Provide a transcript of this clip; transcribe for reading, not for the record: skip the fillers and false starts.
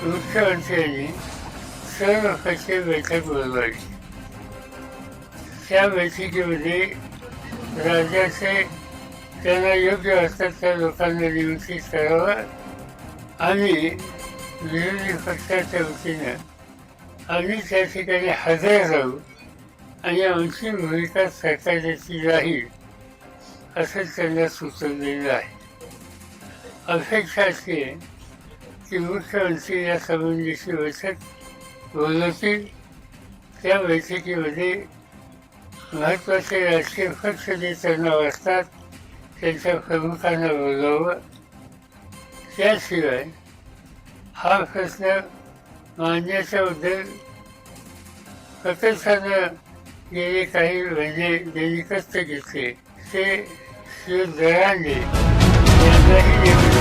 मुख्यमंत्र्यांनी सर्व पक्षीय बैठक बोलवली. त्या बैठकीमध्ये राज्याचे त्यांना योग्य असतात त्या लोकांना नियुक्ती करावं आणि विरोधी पक्षाच्या वतीनं आम्ही त्या ठिकाणी हजर राहू आणि आमची भूमिका सरकारची राहील असं त्यांना सुचवलेलं आहे. अपेक्षा अशी आहे की मुख्यमंत्री या संबंधीची बैठक बोलवतील. त्या बैठकीमध्ये महत्त्वाचे राजकीय पक्ष जे त्यांना असतात त्यांच्या प्रमुखांना बोलावं. त्याशिवाय हा प्रश्न मांडण्याच्याबद्दल प्रकर्षानं गेले काही महिने ज्यांनी कष्ट घेतले ते श्री दरांडे यांनाही